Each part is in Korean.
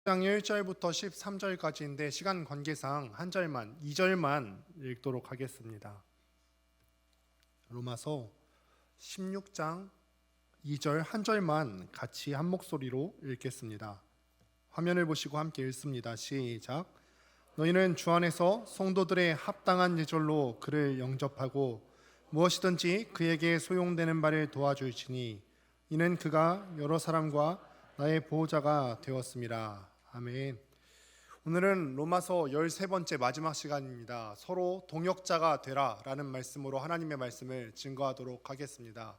장 1절부터 13절까지인데 시간 관계상 한 절만, 2절만 읽도록 하겠습니다. 로마서 16장 2절 한 절만 같이 한 목소리로 읽겠습니다. 화면을 보시고 함께 읽습니다. 시작. 너희는 주 안에서 성도들의 합당한 예절로 그를 영접하고 무엇이든지 그에게 소용되는 바를 도와줄지니 이는 그가 여러 사람과 나의 보호자가 되었음이라. 아멘. 오늘은 로마서 13번째 마지막 시간입니다. 서로 동역자가 되라 라는 말씀으로 하나님의 말씀을 증거하도록 하겠습니다.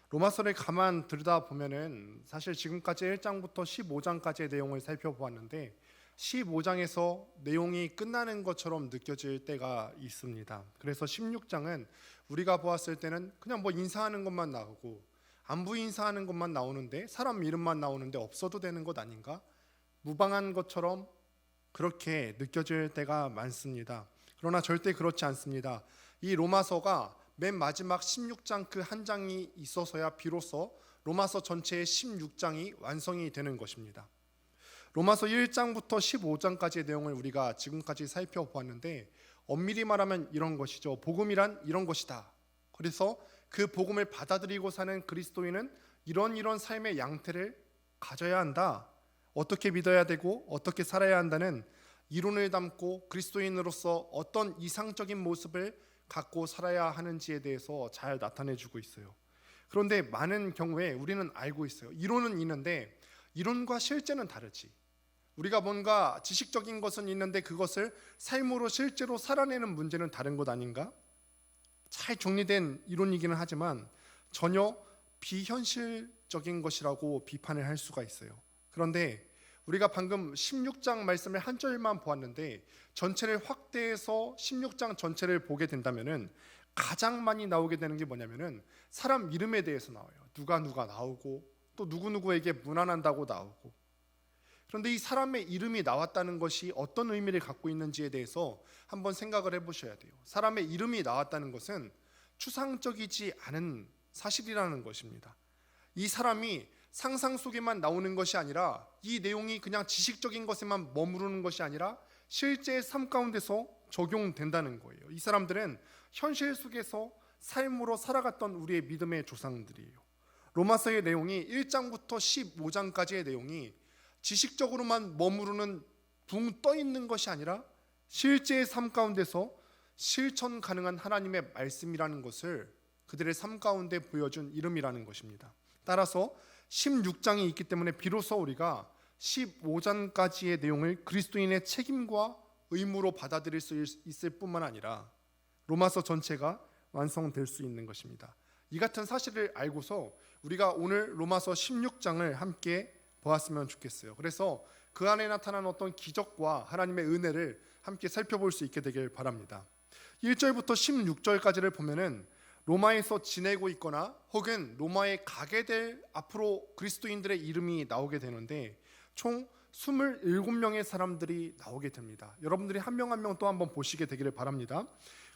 로마서를 가만 들여다보면은 사실 지금까지 1장부터 15장까지의 내용을 살펴보았는데 15장에서 내용이 끝나는 것처럼 느껴질 때가 있습니다. 그래서 16장은 우리가 보았을 때는 그냥 뭐 인사하는 것만 나오고 안부 인사하는 것만 나오는데 사람 이름만 나오는데 없어도 되는 것 아닌가? 무방한 것처럼 그렇게 느껴질 때가 많습니다. 그러나 절대 그렇지 않습니다. 이 로마서가 맨 마지막 16장 그 한 장이 있어서야 비로소 로마서 전체의 16장이 완성이 되는 것입니다. 로마서 1장부터 15장까지의 내용을 우리가 지금까지 살펴보았는데 엄밀히 말하면 이런 것이죠. 복음이란 이런 것이다. 그래서 그 복음을 받아들이고 사는 그리스도인은 이런 삶의 양태를 가져야 한다. 어떻게 믿어야 되고 어떻게 살아야 한다는 이론을 담고 그리스도인으로서 어떤 이상적인 모습을 갖고 살아야 하는지에 대해서 잘 나타내주고 있어요. 그런데 많은 경우에 우리는 알고 있어요. 이론은 있는데 이론과 실제는 다르지. 우리가 뭔가 지식적인 것은 있는데 그것을 삶으로 실제로 살아내는 문제는 다른 것 아닌가? 잘 정리된 이론이기는 하지만 전혀 비현실적인 것이라고 비판을 할 수가 있어요. 그런데 우리가 방금 16장 말씀을 한 절만 보았는데 전체를 확대해서 16장 전체를 보게 된다면은 가장 많이 나오게 되는 게 뭐냐면은 사람 이름에 대해서 나와요. 누가 나오고 또 누구누구에게 문안한다고 나오고. 그런데 이 사람의 이름이 나왔다는 것이 어떤 의미를 갖고 있는지에 대해서 한번 생각을 해보셔야 돼요. 사람의 이름이 나왔다는 것은 추상적이지 않은 사실이라는 것입니다. 이 사람이 상상 속에만 나오는 것이 아니라 이 내용이 그냥 지식적인 것에만 머무르는 것이 아니라 실제 삶 가운데서 적용된다는 거예요. 이 사람들은 현실 속에서 삶으로 살아갔던 우리의 믿음의 조상들이에요. 로마서의 내용이 1장부터 15장까지의 내용이 지식적으로만 머무르는 붕 떠 있는 것이 아니라 실제의 삶 가운데서 실천 가능한 하나님의 말씀이라는 것을 그들의 삶 가운데 보여준 이름이라는 것입니다. 따라서 16장이 있기 때문에 비로소 우리가 15장까지의 내용을 그리스도인의 책임과 의무로 받아들일 수 있을 뿐만 아니라 로마서 전체가 완성될 수 있는 것입니다. 이 같은 사실을 알고서 우리가 오늘 로마서 16장을 함께 보았으면 좋겠어요. 그래서 그 안에 나타난 어떤 기적과 하나님의 은혜를 함께 살펴볼 수 있게 되길 바랍니다. 1절부터 16절까지를 보면은 로마에서 지내고 있거나 혹은 로마에 가게 될 앞으로 그리스도인들의 이름이 나오게 되는데 총 27명의 사람들이 나오게 됩니다. 여러분들이 한 명 한 명 또 한번 보시게 되기를 바랍니다.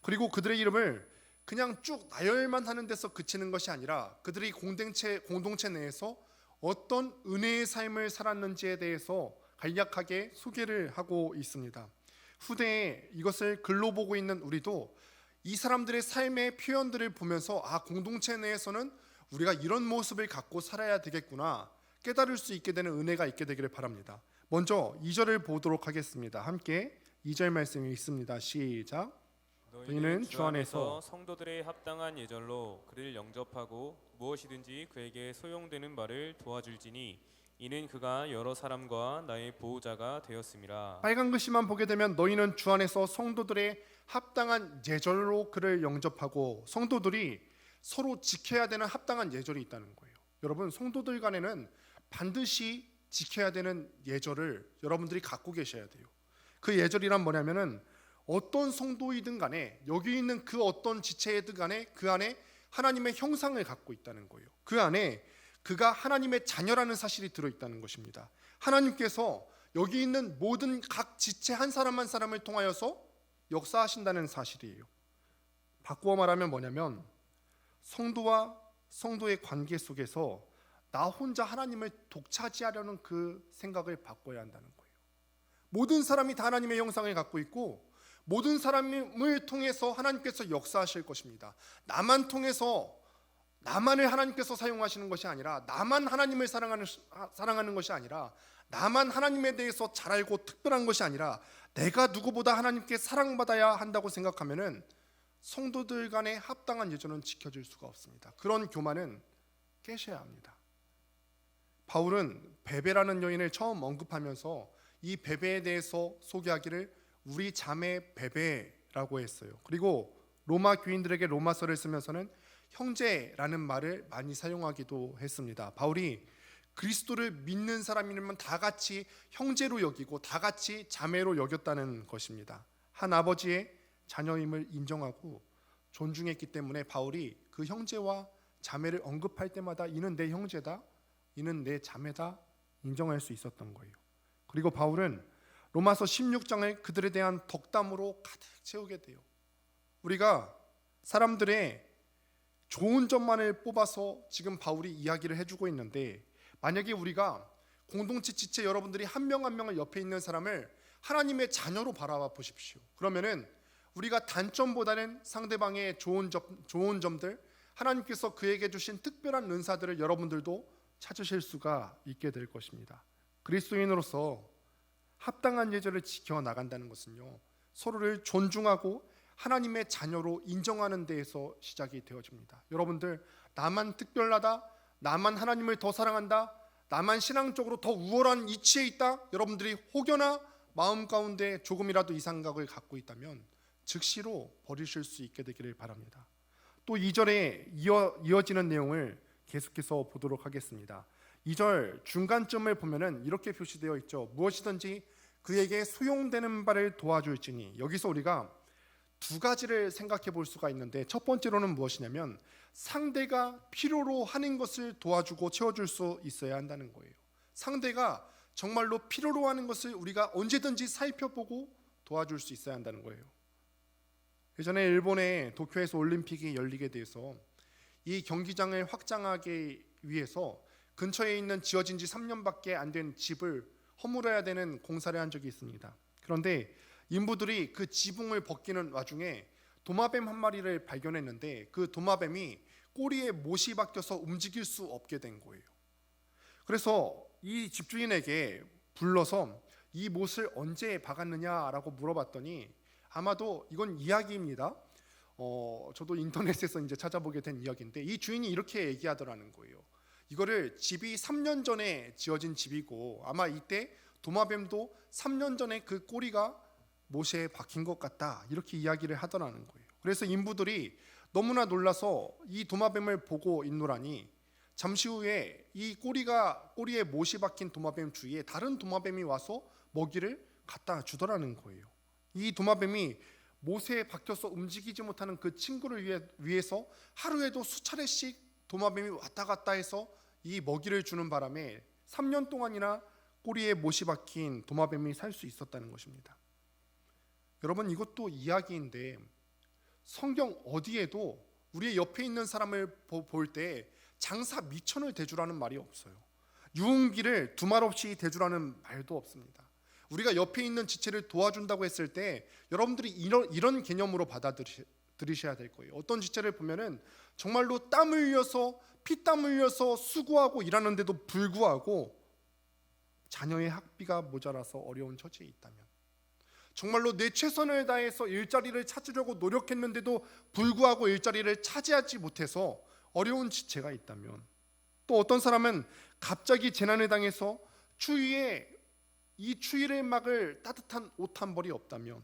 그리고 그들의 이름을 그냥 쭉 나열만 하는 데서 그치는 것이 아니라 그들이 공동체 내에서 어떤 은혜의 삶을 살았는지에 대해서 간략하게 소개를 하고 있습니다. 후대에 이것을 글로 보고 있는 우리도 이 사람들의 삶의 표현들을 보면서 공동체 내에서는 우리가 이런 모습을 갖고 살아야 되겠구나 깨달을 수 있게 되는 은혜가 있게 되기를 바랍니다. 먼저 2절을 보도록 하겠습니다. 함께 2절 말씀이 있습니다. 시작. 너희는 주 안에서 성도들의 합당한 예절로 그를 영접하고 무엇이든지 그에게 소용되는 바를 도와줄지니 이는 그가 여러 사람과 나의 보호자가 되었음이라. 빨간 글씨만 보게 되면 너희는 주 안에서 성도들의 합당한 예절로 그를 영접하고, 성도들이 서로 지켜야 되는 합당한 예절이 있다는 거예요. 여러분, 성도들 간에는 반드시 지켜야 되는 예절을 여러분들이 갖고 계셔야 돼요. 그 예절이란 뭐냐면은 어떤 성도이든 간에 여기 있는 그 어떤 지체이든 간에 그 안에 하나님의 형상을 갖고 있다는 거예요. 그 안에 그가 하나님의 자녀라는 사실이 들어있다는 것입니다. 하나님께서 여기 있는 모든 각 지체 한 사람 한 사람을 통하여서 역사하신다는 사실이에요. 바꾸어 말하면 뭐냐면 성도와 성도의 관계 속에서 나 혼자 하나님을 독차지하려는 그 생각을 바꿔야 한다는 거예요. 모든 사람이 다 하나님의 형상을 갖고 있고 모든 사람을 통해서 하나님께서 역사하실 것입니다. 나만 통해서 나만을 하나님께서 사용하시는 것이 아니라 나만 하나님을 사랑하는 것이 아니라 나만 하나님에 대해서 잘 알고 특별한 것이 아니라 내가 누구보다 하나님께 사랑받아야 한다고 생각하면은 성도들 간의 합당한 예절은 지켜질 수가 없습니다. 그런 교만은 깨셔야 합니다. 바울은 베베라는 여인을 처음 언급하면서 이 베베에 대해서 소개하기를 우리 자매 베베라고 했어요. 그리고 로마 교인들에게 로마서를 쓰면서는 형제라는 말을 많이 사용하기도 했습니다. 바울이 그리스도를 믿는 사람이면 다 같이 형제로 여기고 다 같이 자매로 여겼다는 것입니다. 한 아버지의 자녀임을 인정하고 존중했기 때문에 바울이 그 형제와 자매를 언급할 때마다 이는 내 형제다, 이는 내 자매다 인정할 수 있었던 거예요. 그리고 바울은 로마서 16장을 그들에 대한 덕담으로 가득 채우게 돼요. 우리가 사람들의 좋은 점만을 뽑아서 지금 바울이 이야기를 해주고 있는데 만약에 우리가 공동체 지체 여러분들이 한 명 한 명을 옆에 있는 사람을 하나님의 자녀로 바라봐 보십시오. 그러면은 우리가 단점보다는 상대방의 좋은 점들, 하나님께서 그에게 주신 특별한 은사들을 여러분들도 찾으실 수가 있게 될 것입니다. 그리스도인으로서 합당한 예절을 지켜나간다는 것은요, 서로를 존중하고 하나님의 자녀로 인정하는 데에서 시작이 되어집니다. 여러분들, 나만 특별하다, 나만 하나님을 더 사랑한다, 나만 신앙적으로 더 우월한 이치에 있다, 여러분들이 혹여나 마음 가운데 조금이라도 이 생각을 갖고 있다면 즉시로 버리실 수 있게 되기를 바랍니다. 또 2절에 이어지는 내용을 계속해서 보도록 하겠습니다. 2절 중간쯤을 보면은 이렇게 표시되어 있죠. 무엇이든지 그에게 소용되는 바를 도와줄지니. 여기서 우리가 두 가지를 생각해 볼 수가 있는데 첫 번째로는 무엇이냐면 상대가 필요로 하는 것을 도와주고 채워줄 수 있어야 한다는 거예요. 상대가 정말로 필요로 하는 것을 우리가 언제든지 살펴보고 도와줄 수 있어야 한다는 거예요. 예전에 일본의 도쿄에서 올림픽이 열리게 돼서 이 경기장을 확장하기 위해서 근처에 있는 지어진 지 3년밖에 안 된 집을 허물어야 되는 공사를 한 적이 있습니다. 그런데 인부들이 그 지붕을 벗기는 와중에 도마뱀 한 마리를 발견했는데 그 도마뱀이 꼬리에 못이 박혀서 움직일 수 없게 된 거예요. 그래서 이 집주인에게 불러서 이 못을 언제 박았느냐라고 물어봤더니 아마도 이건 이야기입니다. 저도 인터넷에서 이제 찾아보게 된 이야기인데 이 주인이 이렇게 얘기하더라는 거예요. 이거를 집이 3년 전에 지어진 집이고 아마 이때 도마뱀도 3년 전에 그 꼬리가 못에 박힌 것 같다 이렇게 이야기를 하더라는 거예요. 그래서 인부들이 너무나 놀라서 이 도마뱀을 보고 있노라니 잠시 후에 이 꼬리에 못이 박힌 도마뱀 주위에 다른 도마뱀이 와서 먹이를 갖다 주더라는 거예요. 이 도마뱀이 못에 박혀서 움직이지 못하는 그 친구를 위해서 하루에도 수차례씩 도마뱀이 왔다 갔다 해서 이 먹이를 주는 바람에 3년 동안이나 꼬리에 못이 박힌 도마뱀이 살 수 있었다는 것입니다. 여러분, 이것도 이야기인데 성경 어디에도 우리의 옆에 있는 사람을 볼 때 장사 미천을 대주라는 말이 없어요. 유흥비를 두말 없이 대주라는 말도 없습니다. 우리가 옆에 있는 지체를 도와준다고 했을 때 여러분들이 이런 개념으로 받아들이셔야 될 거예요. 어떤 지체를 보면은 정말로 땀 흘려서 피땀 흘려서 수고하고 일하는데도 불구하고 자녀의 학비가 모자라서 어려운 처지에 있다면, 정말로 내 최선을 다해서 일자리를 찾으려고 노력했는데도 불구하고 일자리를 차지하지 못해서 어려운 지체가 있다면, 또 어떤 사람은 갑자기 재난을 당해서 추위에 이 추위를 막을 따뜻한 옷 한 벌이 없다면,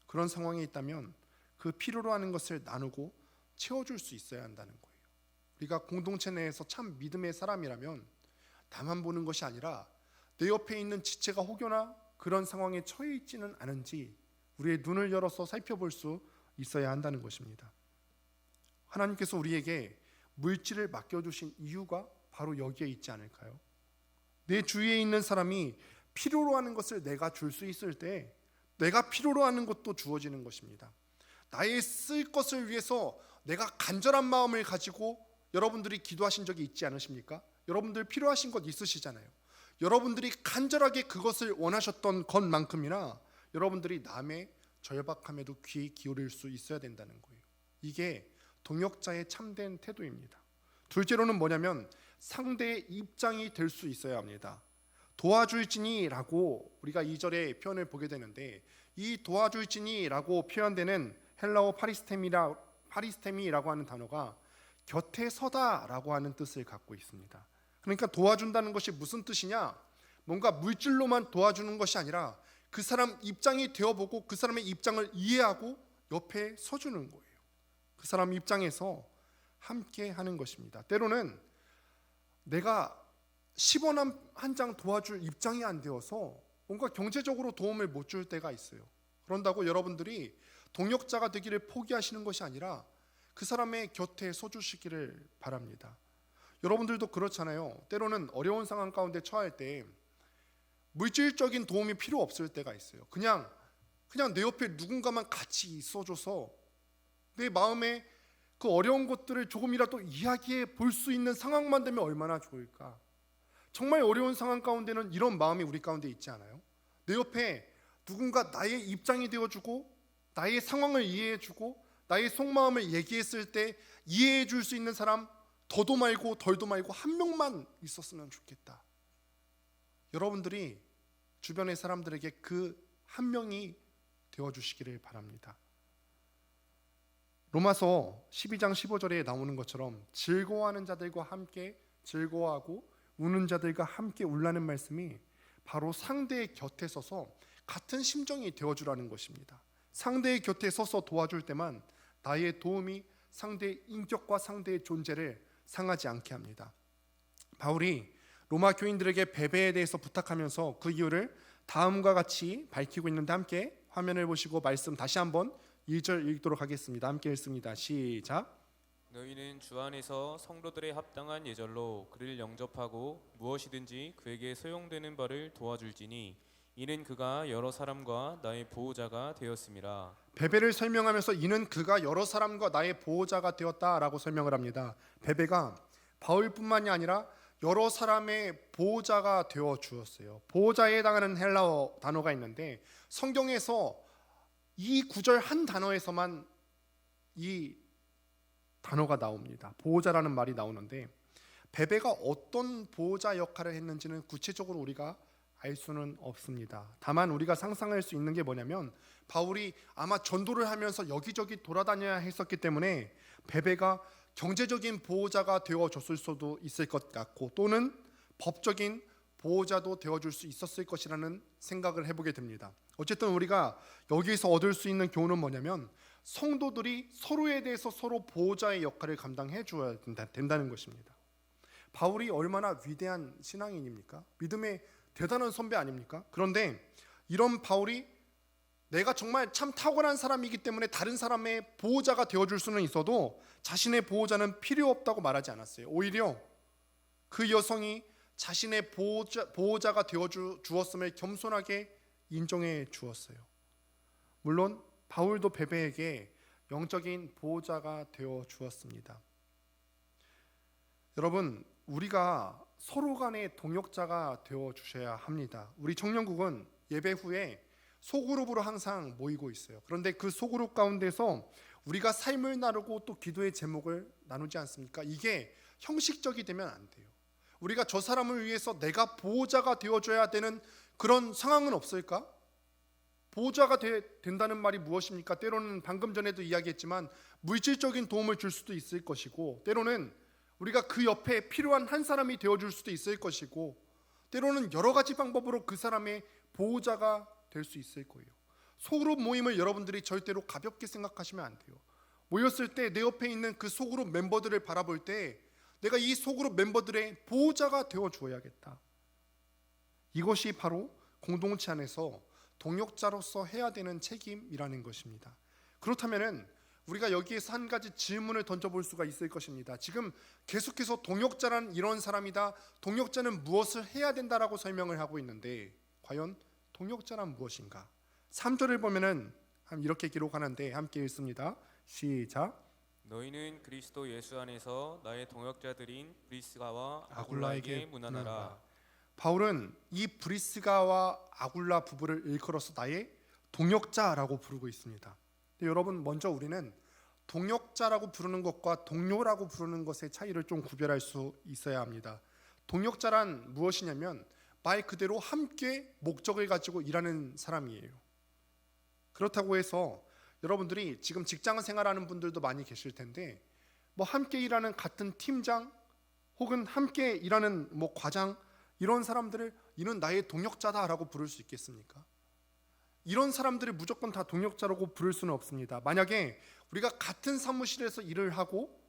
그런 상황에 있다면 그 필요로 하는 것을 나누고 채워줄 수 있어야 한다는 거예요. 우리가 공동체 내에서 참 믿음의 사람이라면 나만 보는 것이 아니라 내 옆에 있는 지체가 혹여나 그런 상황에 처해 있지는 않은지 우리의 눈을 열어서 살펴볼 수 있어야 한다는 것입니다. 하나님께서 우리에게 물질을 맡겨주신 이유가 바로 여기에 있지 않을까요? 내 주위에 있는 사람이 필요로 하는 것을 내가 줄 수 있을 때 내가 필요로 하는 것도 주어지는 것입니다. 나의 쓸 것을 위해서 내가 간절한 마음을 가지고 여러분들이 기도하신 적이 있지 않으십니까? 여러분들 필요하신 것 있으시잖아요. 여러분들이 간절하게 그것을 원하셨던 것만큼이나 여러분들이 남의 절박함에도 귀 기울일 수 있어야 된다는 거예요. 이게 동역자의 참된 태도입니다. 둘째로는 뭐냐면 상대의 입장이 될 수 있어야 합니다. 도와줄지니라고 우리가 2절의 표현을 보게 되는데, 이 도와줄지니라고 표현되는 헬라어 파리스테미라고 하는 단어가 곁에 서다라고 하는 뜻을 갖고 있습니다. 그러니까 도와준다는 것이 무슨 뜻이냐? 뭔가 물질로만 도와주는 것이 아니라 그 사람 입장이 되어보고 그 사람의 입장을 이해하고 옆에 서주는 거예요. 그 사람 입장에서 함께 하는 것입니다. 때로는 내가 10원 한 장 도와줄 입장이 안 되어서 뭔가 경제적으로 도움을 못 줄 때가 있어요. 그런다고 여러분들이 동역자가 되기를 포기하시는 것이 아니라 그 사람의 곁에 서주시기를 바랍니다. 여러분들도 그렇잖아요. 때로는 어려운 상황 가운데 처할 때 물질적인 도움이 필요 없을 때가 있어요. 그냥 내 옆에 누군가만 같이 있어줘서 내 마음에 그 어려운 것들을 조금이라도 이야기해 볼 수 있는 상황만 되면 얼마나 좋을까. 정말 어려운 상황 가운데는 이런 마음이 우리 가운데 있지 않아요? 내 옆에 누군가 나의 입장이 되어주고 나의 상황을 이해해주고 나의 속마음을 얘기했을 때 이해해 줄 수 있는 사람, 더도 말고 덜도 말고 한 명만 있었으면 좋겠다. 여러분들이 주변의 사람들에게 그 한 명이 되어주시기를 바랍니다. 로마서 12장 15절에 나오는 것처럼 즐거워하는 자들과 함께 즐거워하고 우는 자들과 함께 울라는 말씀이 바로 상대의 곁에 서서 같은 심정이 되어주라는 것입니다. 상대의 곁에 서서 도와줄 때만 나의 도움이 상대의 인격과 상대의 존재를 상하지 않게 합니다. 바울이 로마 교인들에게 베베에 대해서 부탁하면서 그 이유를 다음과 같이 밝히고 있는데, 함께 화면을 보시고 말씀 다시 한번 1절 읽도록 하겠습니다. 함께 읽습니다. 시작. 너희는 주 안에서 성도들의 합당한 예절로 그를 영접하고 무엇이든지 그에게 소용되는 바를 도와줄지니 이는 그가 여러 사람과 나의 보호자가 되었음이라. 베베를 설명하면서 이는 그가 여러 사람과 나의 보호자가 되었다라고 설명을 합니다. 베베가 바울뿐만이 아니라 여러 사람의 보호자가 되어 주었어요. 보호자에 해당하는 헬라어 단어가 있는데 성경에서 이 구절 한 단어에서만 이 단어가 나옵니다. 보호자라는 말이 나오는데 베베가 어떤 보호자 역할을 했는지는 구체적으로 우리가 알 수는 없습니다. 다만 우리가 상상할 수 있는 게 뭐냐면 바울이 아마 전도를 하면서 여기저기 돌아다녀야 했었기 때문에 베베가 경제적인 보호자가 되어줬을 수도 있을 것 같고, 또는 법적인 보호자도 되어줄 수 있었을 것이라는 생각을 해보게 됩니다. 어쨌든 우리가 여기서 얻을 수 있는 교훈은 뭐냐면 성도들이 서로에 대해서 서로 보호자의 역할을 감당해 줘야 된다는 것입니다. 바울이 얼마나 위대한 신앙인입니까? 믿음의 대단한 선배 아닙니까? 그런데 이런 바울이 내가 정말 참 탁월한 사람이기 때문에 다른 사람의 보호자가 되어줄 수는 있어도 자신의 보호자는 필요 없다고 말하지 않았어요. 오히려 그 여성이 자신의 보호자가 되어주었음을 겸손하게 인정해 주었어요. 물론 바울도 베베에게 영적인 보호자가 되어 주었습니다. 여러분, 우리가 서로 간의 동역자가 되어 주셔야 합니다. 우리 청년국은 예배 후에 소그룹으로 항상 모이고 있어요. 그런데 그 소그룹 가운데서 우리가 삶을 나누고 또 기도의 제목을 나누지 않습니까? 이게 형식적이 되면 안 돼요. 우리가 저 사람을 위해서 내가 보호자가 되어줘야 되는 그런 상황은 없을까? 보호자가 된다는 말이 무엇입니까? 때로는 방금 전에도 이야기했지만 물질적인 도움을 줄 수도 있을 것이고, 때로는 우리가 그 옆에 필요한 한 사람이 되어줄 수도 있을 것이고, 때로는 여러 가지 방법으로 그 사람의 보호자가 될 수 있을 거예요. 소그룹 모임을 여러분들이 절대로 가볍게 생각하시면 안 돼요. 모였을 때 내 옆에 있는 그 소그룹 멤버들을 바라볼 때 내가 이 소그룹 멤버들의 보호자가 되어 주어야겠다. 이것이 바로 공동체 안에서 동역자로서 해야 되는 책임이라는 것입니다. 그렇다면은 우리가 여기에서 한 가지 질문을 던져볼 수가 있을 것입니다. 지금 계속해서 동역자란 이런 사람이다, 동역자는 무엇을 해야 된다라고 설명을 하고 있는데 과연 동역자란 무엇인가? 3절을 보면은 이렇게 기록하는데 함께 읽습니다. 시작. 너희는 그리스도 예수 안에서 나의 동역자들인 브리스가와 아굴라에게 문안하라. 바울은 이 브리스가와 아굴라 부부를 일컬어서 나의 동역자라고 부르고 있습니다. 여러분, 먼저 우리는 동역자라고 부르는 것과 동료라고 부르는 것의 차이를 좀 구별할 수 있어야 합니다. 동역자란 무엇이냐면 말 그대로 함께 목적을 가지고 일하는 사람이에요. 그렇다고 해서 여러분들이 지금 직장 생활하는 분들도 많이 계실 텐데 뭐 함께 일하는 같은 팀장 혹은 함께 일하는 뭐 과장, 이런 사람들을 이는 나의 동역자다라고 부를 수 있겠습니까? 이런 사람들을 무조건 다 동역자라고 부를 수는 없습니다. 만약에 우리가 같은 사무실에서 일을 하고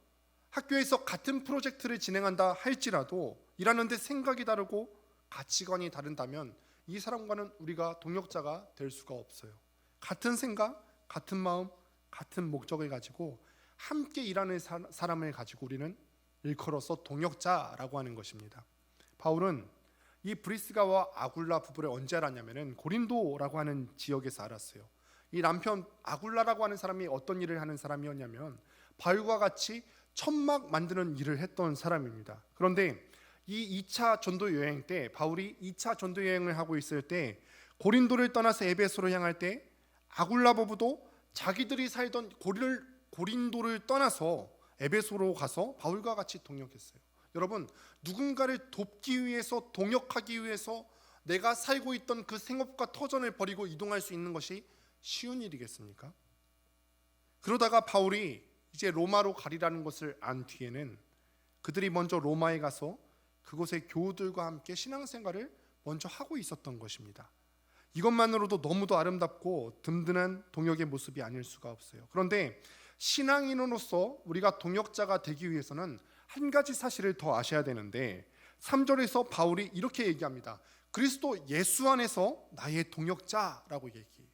학교에서 같은 프로젝트를 진행한다 할지라도 일하는데 생각이 다르고 가치관이 다른다면 이 사람과는 우리가 동역자가 될 수가 없어요. 같은 생각, 같은 마음, 같은 목적을 가지고 함께 일하는 사람을 가지고 우리는 일컬어서 동역자라고 하는 것입니다. 바울은 이 브리스가와 아굴라 부부를 언제 알았냐면은 고린도라고 하는 지역에서 알았어요. 이 남편 아굴라라고 하는 사람이 어떤 일을 하는 사람이었냐면 바울과 같이 천막 만드는 일을 했던 사람입니다. 그런데 이 2차 전도 여행 때 바울이 2차 전도 여행을 하고 있을 때 고린도를 떠나서 에베소로 향할 때 아굴라 부부도 자기들이 살던 고린도를 떠나서 에베소로 가서 바울과 같이 동역했어요. 여러분, 누군가를 돕기 위해서 동역하기 위해서 내가 살고 있던 그 생업과 터전을 버리고 이동할 수 있는 것이 쉬운 일이겠습니까? 그러다가 바울이 이제 로마로 가리라는 것을 안 뒤에는 그들이 먼저 로마에 가서 그곳의 교우들과 함께 신앙생활을 먼저 하고 있었던 것입니다. 이것만으로도 너무도 아름답고 든든한 동역의 모습이 아닐 수가 없어요. 그런데 신앙인으로서 우리가 동역자가 되기 위해서는 한 가지 사실을 더 아셔야 되는데 3절에서 바울이 이렇게 얘기합니다. 그리스도 예수 안에서 나의 동역자라고 얘기해요.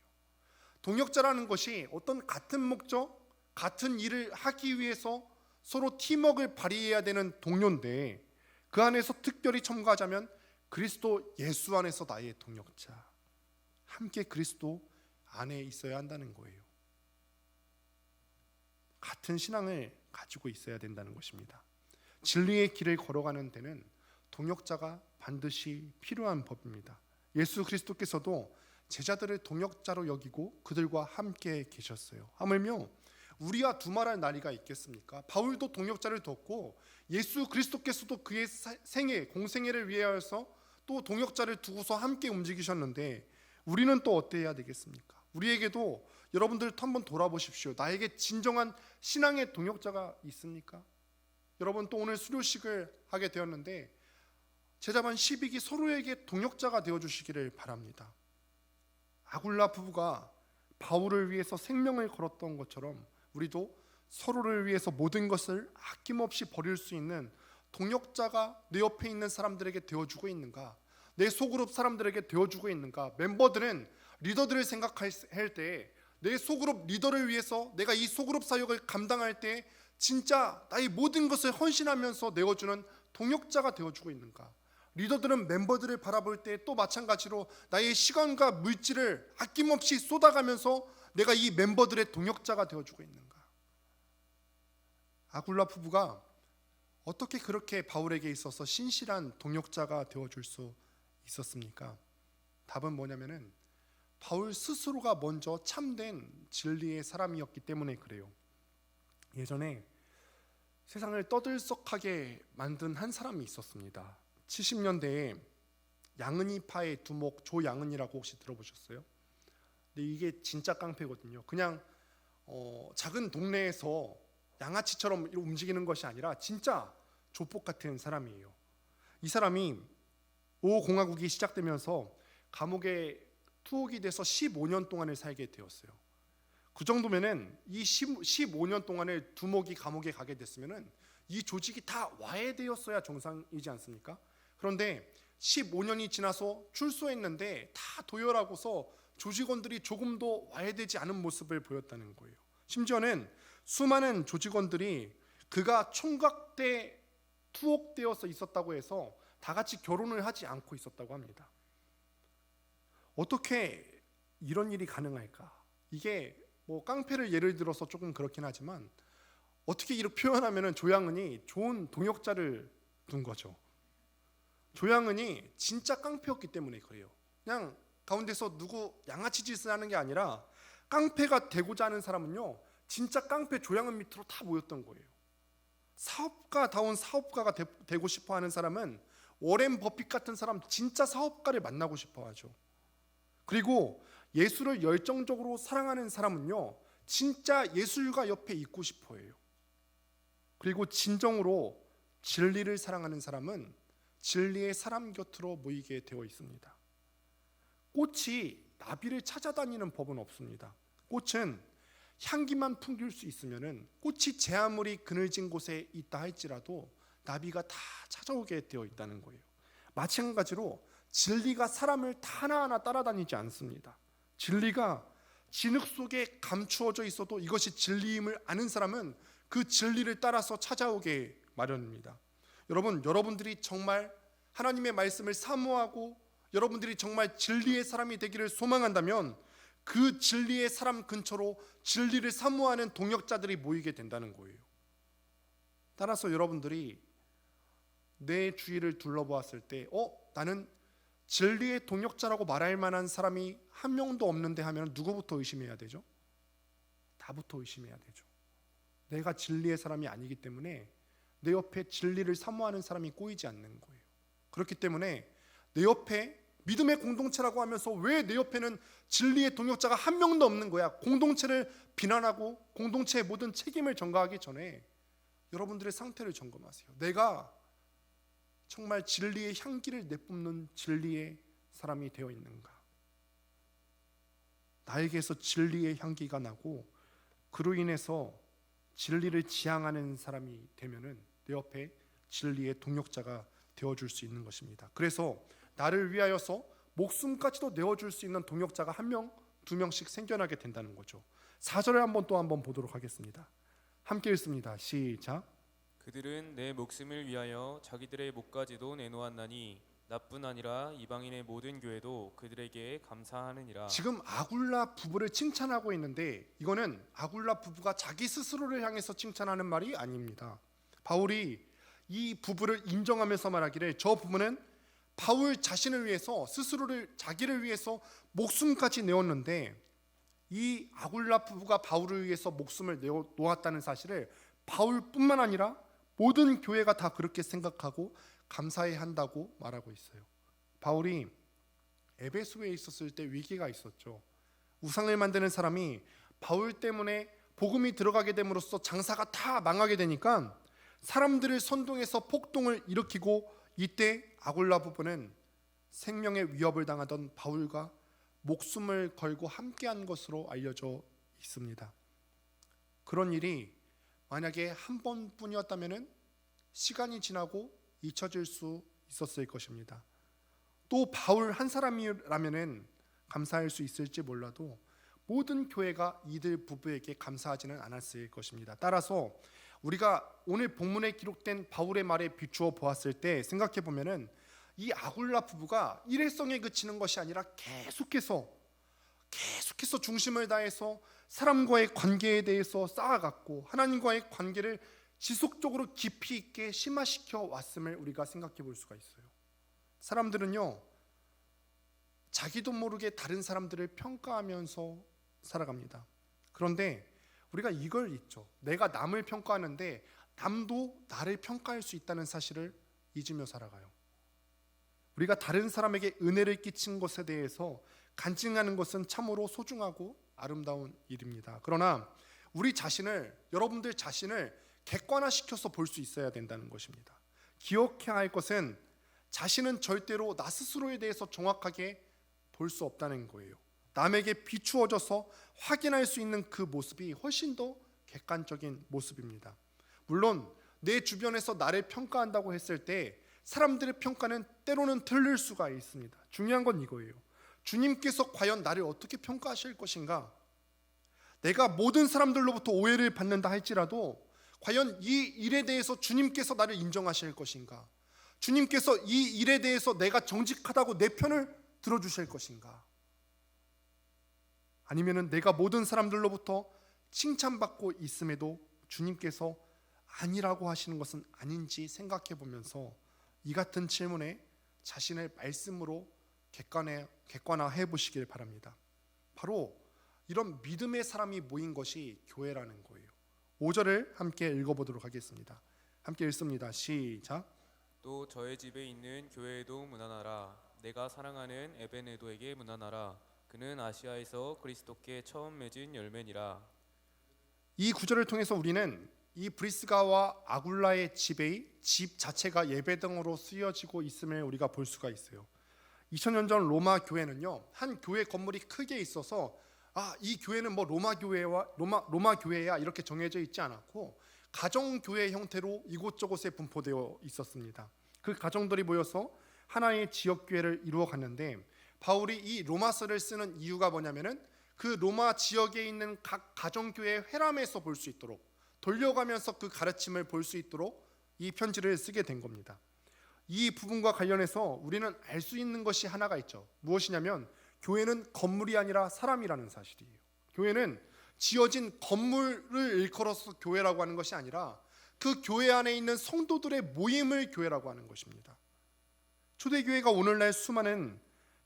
동역자라는 것이 어떤 같은 목적, 같은 일을 하기 위해서 서로 팀워크를 발휘해야 되는 동료인데 그 안에서 특별히 첨가하자면 그리스도 예수 안에서 나의 동역자, 함께 그리스도 안에 있어야 한다는 거예요. 같은 신앙을 가지고 있어야 된다는 것입니다. 진리의 길을 걸어가는 데는 동역자가 반드시 필요한 법입니다. 예수 그리스도께서도 제자들을 동역자로 여기고 그들과 함께 계셨어요. 하물며 우리와 두말할 나리가 있겠습니까? 바울도 동역자를 뒀고 예수 그리스도께서도 그의 생애, 공생애를 위하여서 또 동역자를 두고서 함께 움직이셨는데 우리는 또 어때야 되겠습니까? 우리에게도 여러분들 한번 돌아보십시오. 나에게 진정한 신앙의 동역자가 있습니까? 여러분, 또 오늘 수료식을 하게 되었는데 제자반 12기 서로에게 동역자가 되어주시기를 바랍니다. 아굴라 부부가 바울을 위해서 생명을 걸었던 것처럼 우리도 서로를 위해서 모든 것을 아낌없이 버릴 수 있는 동역자가 내 옆에 있는 사람들에게 되어주고 있는가? 내 소그룹 사람들에게 되어주고 있는가? 멤버들은 리더들을 생각할 때 내 소그룹 리더를 위해서 내가 이 소그룹 사역을 감당할 때 진짜 나의 모든 것을 헌신하면서 내어주는 동역자가 되어주고 있는가? 리더들은 멤버들을 바라볼 때 또 마찬가지로 나의 시간과 물질을 아낌없이 쏟아가면서 내가 이 멤버들의 동역자가 되어주고 있는가? 아굴라 부부가 어떻게 그렇게 바울에게 있어서 신실한 동역자가 되어줄 수 있었습니까? 답은 뭐냐면은 바울 스스로가 먼저 참된 진리의 사람이었기 때문에 그래요. 예전에 세상을 떠들썩하게 만든 한 사람이 있었습니다. 70년대에 양은이파의 두목 조양은이라고 혹시 들어보셨어요? 근데 이게 진짜 깡패거든요. 그냥 작은 동네에서 양아치처럼 움직이는 것이 아니라 진짜 조폭 같은 사람이에요. 이 사람이 5공화국이 시작되면서 감옥에 투옥이 돼서 15년 동안을 살게 되었어요. 그 정도면은 이 15년 동안을 두목이 감옥에 가게 됐으면은 이 조직이 다 와해되었어야 정상이지 않습니까? 그런데 15년이 지나서 출소했는데 다 도열하고서 조직원들이 조금도 와해되지 않은 모습을 보였다는 거예요. 심지어는 수많은 조직원들이 그가 총각대 투옥되어서 있었다고 해서 다 같이 결혼을 하지 않고 있었다고 합니다. 어떻게 이런 일이 가능할까? 이게 뭐 깡패를 예를 들어서 조금 그렇긴 하지만 어떻게 이렇게 표현하면은 조양은이 좋은 동역자를 둔 거죠. 조양은이 진짜 깡패였기 때문에 그래요. 그냥 가운데서 누구 양아치 짓을 하는 게 아니라 깡패가 되고자 하는 사람은요, 진짜 깡패 조양은 밑으로 다 모였던 거예요. 사업가다운 사업가가 되고 싶어 하는 사람은 워렌 버핏 같은 사람, 진짜 사업가를 만나고 싶어 하죠. 그리고 예술을 열정적으로 사랑하는 사람은요, 진짜 예술가 옆에 있고 싶어 해요. 그리고 진정으로 진리를 사랑하는 사람은 진리의 사람 곁으로 모이게 되어 있습니다. 꽃이 나비를 찾아다니는 법은 없습니다. 꽃은 향기만 풍길 수 있으면은, 꽃이 제 아무리 그늘진 곳에 있다 할지라도 나비가 다 찾아오게 되어 있다는 거예요. 마찬가지로 진리가 사람을 다 하나하나 따라다니지 않습니다. 진리가 진흙 속에 감추어져 있어도 이것이 진리임을 아는 사람은 그 진리를 따라서 찾아오게 마련입니다. 여러분, 여러분들이 정말 하나님의 말씀을 사모하고 여러분들이 정말 진리의 사람이 되기를 소망한다면 그 진리의 사람 근처로 진리를 사모하는 동역자들이 모이게 된다는 거예요. 따라서 여러분들이 내 주위를 둘러보았을 때 나는 진리의 동역자라고 말할 만한 사람이 한 명도 없는데 하면 누구부터 의심해야 되죠? 나부터 의심해야 되죠. 내가 진리의 사람이 아니기 때문에 내 옆에 진리를 사모하는 사람이 꼬이지 않는 거예요. 그렇기 때문에 내 옆에 믿음의 공동체라고 하면서 왜 내 옆에는 진리의 동역자가 한 명도 없는 거야? 공동체를 비난하고 공동체의 모든 책임을 전가하기 전에 여러분들의 상태를 점검하세요. 내가 정말 진리의 향기를 내뿜는 진리의 사람이 되어 있는가? 나에게서 진리의 향기가 나고 그로 인해서 진리를 지향하는 사람이 되면은 내 옆에 진리의 동역자가 되어줄 수 있는 것입니다. 그래서 나를 위하여서 목숨까지도 내어줄 수 있는 동역자가 한 명, 두 명씩 생겨나게 된다는 거죠. 4절을 한번 보도록 하겠습니다. 함께 읽습니다. 시작. 그들은 내 목숨을 위하여 자기들의 목까지도 내놓았나니 나뿐 아니라 이방인의 모든 교회도 그들에게 감사하느니라. 지금 아굴라 부부를 칭찬하고 있는데 이거는 아굴라 부부가 자기 스스로를 향해서 칭찬하는 말이 아닙니다. 바울이 이 부부를 인정하면서 말하기를 저 부부는 바울 자신을 위해서 스스로를 자기를 위해서 목숨까지 내었는데 이 아굴라 부부가 바울을 위해서 목숨을 놓았다는 사실을 바울뿐만 아니라 모든 교회가 다 그렇게 생각하고 감사해야 한다고 말하고 있어요. 바울이 에베소에 있었을 때 위기가 있었죠. 우상을 만드는 사람이 바울 때문에 복음이 들어가게 됨으로써 장사가 다 망하게 되니까 사람들을 선동해서 폭동을 일으키고 이때 아굴라 부부는 생명의 위협을 당하던 바울과 목숨을 걸고 함께한 것으로 알려져 있습니다. 그런 일이 만약에 한 번뿐이었다면 시간이 지나고 잊혀질 수 있었을 것입니다. 또 바울 한 사람이라면 감사할 수 있을지 몰라도 모든 교회가 이들 부부에게 감사하지는 않았을 것입니다. 따라서 우리가 오늘 본문에 기록된 바울의 말에 비추어 보았을 때 생각해 보면은 이 아굴라 부부가 일회성에 그치는 것이 아니라 계속해서 중심을 다해서 사람과의 관계에 대해서 쌓아갔고 하나님과의 관계를 지속적으로 깊이 있게 심화시켜 왔음을 우리가 생각해 볼 수가 있어요. 사람들은요, 자기도 모르게 다른 사람들을 평가하면서 살아갑니다. 그런데 우리가 이걸 잊죠. 내가 남을 평가하는데 남도 나를 평가할 수 있다는 사실을 잊으며 살아가요. 우리가 다른 사람에게 은혜를 끼친 것에 대해서 간증하는 것은 참으로 소중하고 아름다운 일입니다. 그러나 우리 자신을, 여러분들 자신을 객관화시켜서 볼 수 있어야 된다는 것입니다. 기억해야 할 것은 자신은 절대로 나 스스로에 대해서 정확하게 볼 수 없다는 거예요. 남에게 비추어져서 확인할 수 있는 그 모습이 훨씬 더 객관적인 모습입니다. 물론 내 주변에서 나를 평가한다고 했을 때 사람들의 평가는 때로는 틀릴 수가 있습니다. 중요한 건 이거예요. 주님께서 과연 나를 어떻게 평가하실 것인가? 내가 모든 사람들로부터 오해를 받는다 할지라도 과연 이 일에 대해서 주님께서 나를 인정하실 것인가? 주님께서 이 일에 대해서 내가 정직하다고 내 편을 들어주실 것인가? 아니면은 내가 모든 사람들로부터 칭찬받고 있음에도 주님께서 아니라고 하시는 것은 아닌지 생각해 보면서 이 같은 질문에 자신의 말씀으로 객관화해 보시길 바랍니다. 바로 이런 믿음의 사람이 모인 것이 교회라는 거예요. 5절을 함께 읽어보도록 하겠습니다. 함께 읽습니다. 시작. 또 저의 집에 있는 교회에도 문안하라. 내가 사랑하는 에베네도에게 문안하라. 그는 아시아에서 그리스도께 처음 맺은 열매니라. 이 구절을 통해서 우리는 이 브리스가와 아굴라의 집 자체가 예배당으로 쓰여지고 있음을 우리가 볼 수가 있어요. 2000년 전 로마 교회는요, 한 교회 건물이 크게 있어서 이 교회는 뭐 로마 교회야 이렇게 정해져 있지 않았고 가정 교회 형태로 이곳저곳에 분포되어 있었습니다. 그 가정들이 모여서 하나의 지역 교회를 이루어 갔는데, 바울이 이 로마서를 쓰는 이유가 뭐냐면은 그 로마 지역에 있는 각 가정 교회 회람에서 볼 수 있도록, 돌려가면서 그 가르침을 볼 수 있도록 이 편지를 쓰게 된 겁니다. 이 부분과 관련해서 우리는 알 수 있는 것이 하나가 있죠. 무엇이냐면 교회는 건물이 아니라 사람이라는 사실이에요. 교회는 지어진 건물을 일컬어서 교회라고 하는 것이 아니라 그 교회 안에 있는 성도들의 모임을 교회라고 하는 것입니다. 초대교회가 오늘날 수많은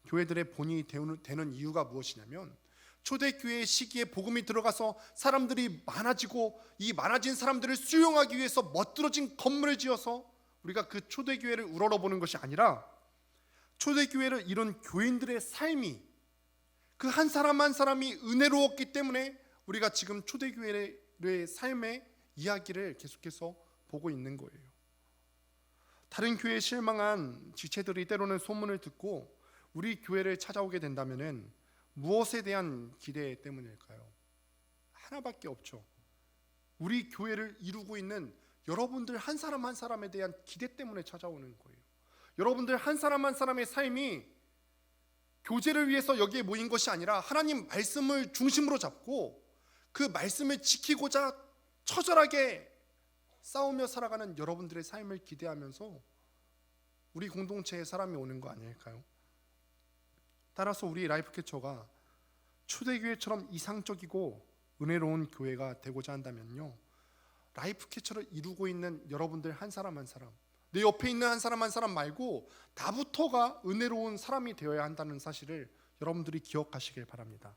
교회들의 본이 되는 이유가 무엇이냐면, 초대교회 시기에 복음이 들어가서 사람들이 많아지고 이 많아진 사람들을 수용하기 위해서 멋들어진 건물을 지어서 우리가 그 초대교회를 우러러보는 것이 아니라, 초대교회를 이룬 교인들의 삶이, 그 한 사람 한 사람이 은혜로웠기 때문에 우리가 지금 초대교회의 삶의 이야기를 계속해서 보고 있는 거예요. 다른 교회에 실망한 지체들이 때로는 소문을 듣고 우리 교회를 찾아오게 된다면은 무엇에 대한 기대 때문일까요? 하나밖에 없죠. 우리 교회를 이루고 있는 여러분들 한 사람 한 사람에 대한 기대 때문에 찾아오는 거예요. 여러분들 한 사람 한 사람의 삶이 교제를 위해서 여기에 모인 것이 아니라 하나님 말씀을 중심으로 잡고 그 말씀을 지키고자 처절하게 싸우며 살아가는 여러분들의 삶을 기대하면서 우리 공동체에 사람이 오는 거 아닐까요? 따라서 우리 라이프캐쳐가 초대교회처럼 이상적이고 은혜로운 교회가 되고자 한다면요, 라이프캐쳐를 이루고 있는 여러분들 한 사람 한 사람, 내 옆에 있는 한 사람 한 사람 말고 나부터가 은혜로운 사람이 되어야 한다는 사실을 여러분들이 기억하시길 바랍니다.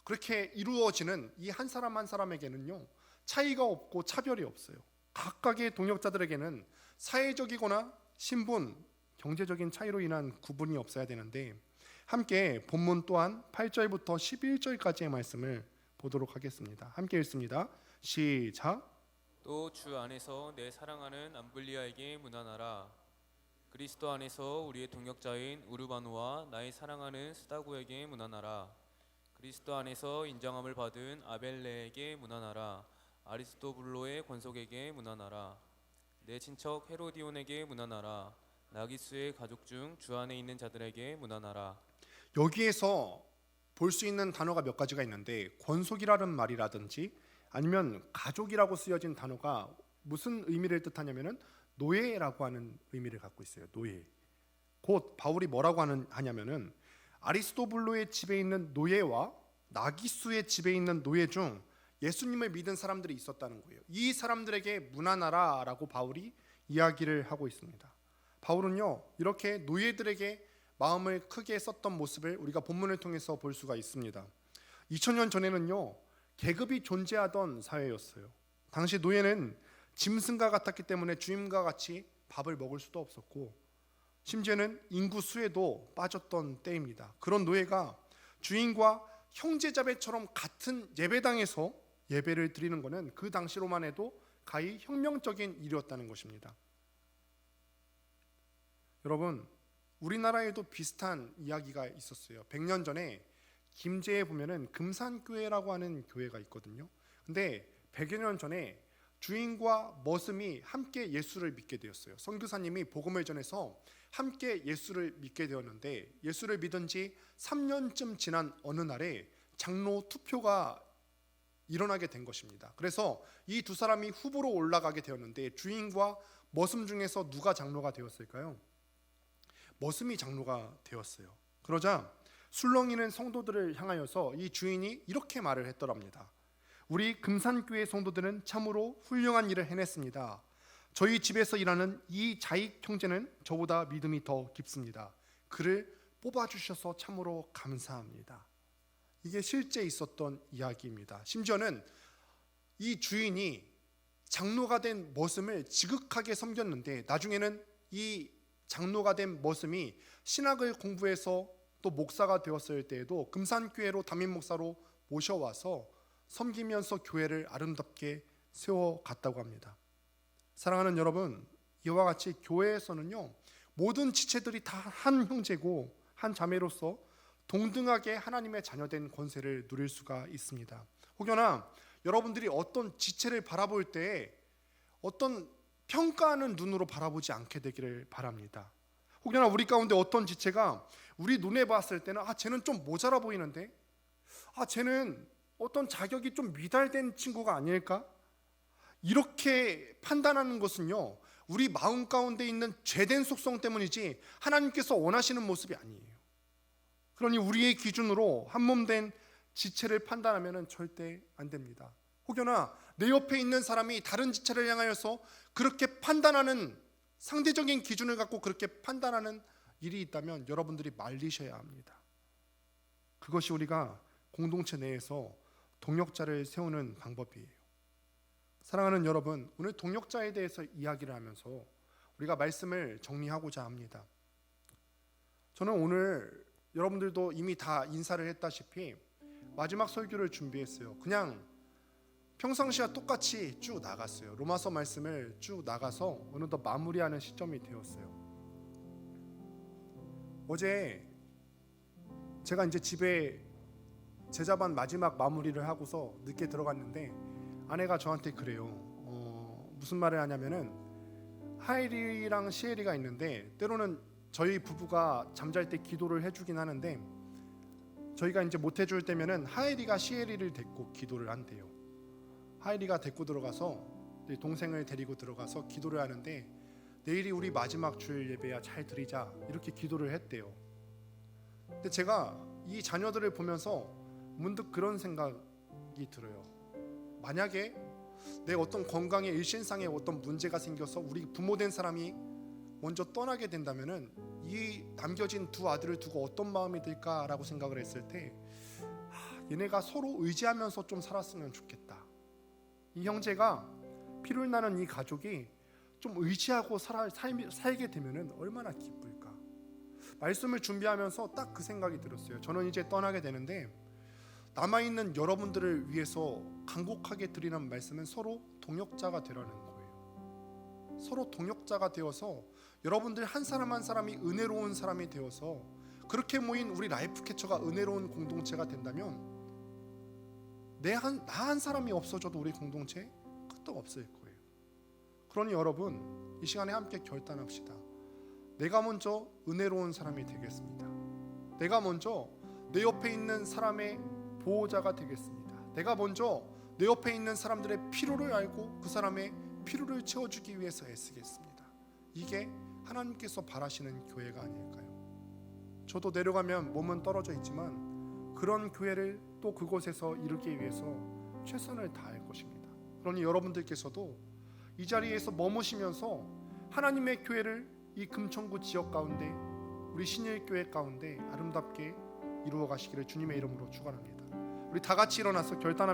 그렇게 이루어지는 이 한 사람 한 사람에게는요, 차이가 없고 차별이 없어요. 각각의 동역자들에게는 사회적이거나 신분, 경제적인 차이로 인한 구분이 없어야 되는데, 함께 본문 또한 8절부터 11절까지의 말씀을 보도록 하겠습니다. 함께 읽습니다. 시작. 또 주 안에서 내 사랑하는 암블리아에게 문안하라. 그리스도 안에서 우리의 동역자인 우르바노와 나의 사랑하는 스다고에게 문안하라. 그리스도 안에서 인정함을 받은 아벨레에게 문안하라. 아리스토블로의 권속에게 문안하라. 내 친척 헤로디온에게 문안하라. 나기수의 가족 중 주 안에 있는 자들에게 문안하라. 여기에서 볼 수 있는 단어가 몇 가지가 있는데, 권속이라는 말이라든지 아니면 가족이라고 쓰여진 단어가 무슨 의미를 뜻하냐면은 노예라고 하는 의미를 갖고 있어요. 노예. 곧 바울이 뭐라고 하냐면은 아리스토블로의 집에 있는 노예와 나기수의 집에 있는 노예 중 예수님을 믿은 사람들이 있었다는 거예요. 이 사람들에게 문안하라라고 바울이 이야기를 하고 있습니다. 바울은요, 이렇게 노예들에게 마음을 크게 썼던 모습을 우리가 본문을 통해서 볼 수가 있습니다. 2000년 전에는요, 계급이 존재하던 사회였어요. 당시 노예는 짐승과 같았기 때문에 주임과 같이 밥을 먹을 수도 없었고, 심지어는 인구 수에도 빠졌던 때입니다. 그런 노예가 주인과 형제자매처럼 같은 예배당에서 예배를 드리는 것은 그 당시로만 해도 가히 혁명적인 일이었다는 것입니다. 여러분, 우리나라에도 비슷한 이야기가 있었어요. 100년 전에 김제에 보면은 금산교회라고 하는 교회가 있거든요. 근데 100여 년 전에 주인과 머슴이 함께 예수를 믿게 되었어요. 선교사님이 복음을 전해서 함께 예수를 믿게 되었는데, 예수를 믿은 지 3년쯤 지난 어느 날에 장로 투표가 일어나게 된 것입니다. 그래서 이 두 사람이 후보로 올라가게 되었는데, 주인과 머슴 중에서 누가 장로가 되었을까요? 머슴이 장로가 되었어요. 그러자 술렁이는 성도들을 향하여서 이 주인이 이렇게 말을 했더랍니다. 우리 금산교회 성도들은 참으로 훌륭한 일을 해냈습니다. 저희 집에서 일하는 이 자익 형제는 저보다 믿음이 더 깊습니다. 그를 뽑아주셔서 참으로 감사합니다. 이게 실제 있었던 이야기입니다. 심지어는 이 주인이 장로가 된 머슴을 지극하게 섬겼는데 나중에는 이 장로가 된 머슴이 신학을 공부해서 또 목사가 되었을 때에도 금산교회로 담임 목사로 모셔와서 섬기면서 교회를 아름답게 세워갔다고 합니다. 사랑하는 여러분, 이와 같이 교회에서는요, 모든 지체들이 다 한 형제고 한 자매로서 동등하게 하나님의 자녀된 권세를 누릴 수가 있습니다. 혹여나 여러분들이 어떤 지체를 바라볼 때 어떤 평가하는 눈으로 바라보지 않게 되기를 바랍니다. 혹여나 우리 가운데 어떤 지체가 우리 눈에 봤을 때는 쟤는 좀 모자라 보이는데, 쟤는 어떤 자격이 좀 미달된 친구가 아닐까? 이렇게 판단하는 것은요, 우리 마음 가운데 있는 죄된 속성 때문이지 하나님께서 원하시는 모습이 아니에요. 그러니 우리의 기준으로 한몸된 지체를 판단하면 절대 안 됩니다. 혹여나 내 옆에 있는 사람이 다른 지체를 향하여서 그렇게 판단하는, 상대적인 기준을 갖고 그렇게 판단하는 일이 있다면 여러분들이 말리셔야 합니다. 그것이 우리가 공동체 내에서 동역자를 세우는 방법이에요. 사랑하는 여러분, 오늘 동역자에 대해서 이야기를 하면서 우리가 말씀을 정리하고자 합니다. 저는 오늘 여러분들도 이미 다 인사를 했다시피 마지막 설교를 준비했어요. 그냥 평상시와 똑같이 쭉 나갔어요. 로마서 말씀을 쭉 나가서 어느덧 마무리하는 시점이 되었어요. 어제 제가 이제 집에 제자반 마지막 마무리를 하고서 늦게 들어갔는데 아내가 저한테 그래요. 무슨 말을 하냐면은 하엘이랑 시엘이가 있는데 때로는 저희 부부가 잠잘 때 기도를 해주긴 하는데 저희가 이제 못 해줄 때면은 하엘이가 시엘이를 데리고 기도를 한대요. 하엘이가 데리고 들어가서 동생을 데리고 들어가서 기도를 하는데 내일이 우리 마지막 주일 예배야, 잘 드리자, 이렇게 기도를 했대요. 근데 제가 이 자녀들을 보면서 문득 그런 생각이 들어요. 만약에 내 어떤 건강에 일신상에 어떤 문제가 생겨서 우리 부모된 사람이 먼저 떠나게 된다면은 이 남겨진 두 아들을 두고 어떤 마음이 들까라고 생각을 했을 때 얘네가 서로 의지하면서 좀 살았으면 좋겠다. 이 형제가 피를 나는 이 가족이 좀 의지하고 살게 되면은 얼마나 기쁠까. 말씀을 준비하면서 딱 그 생각이 들었어요. 저는 이제 떠나게 되는데 남아있는 여러분들을 위해서 간곡하게 드리는 말씀은 서로 동역자가 되라는 거예요. 서로 동역자가 되어서 여러분들 한 사람 한 사람이 은혜로운 사람이 되어서 그렇게 모인 우리 라이프 캐쳐가 은혜로운 공동체가 된다면 나 한 사람이 없어져도 우리 공동체 끝도 없을 거예요. 그러니 여러분, 이 시간에 함께 결단합시다. 내가 먼저 은혜로운 사람이 되겠습니다. 내가 먼저 내 옆에 있는 사람의 보호자가 되겠습니다. 내가 먼저 내 옆에 있는 사람들의 필요를 알고 그 사람의 필요를 채워주기 위해서 애쓰겠습니다. 이게 하나님께서 바라시는 교회가 아닐까요? 저도 내려가면 몸은 떨어져 있지만 그런 교회를 또 그곳에서 이루기 위해서 최선을 다할 것입니다. 그러니 여러분들께서도 이 자리에서 머무시면서 하나님의 교회를 이 금천구 지역 가운데 우리 신일교회 가운데 아름답게 이루어 가시기를 주님의 이름으로 축원합니다. 우리 다 같이 일어나서 결단합니다.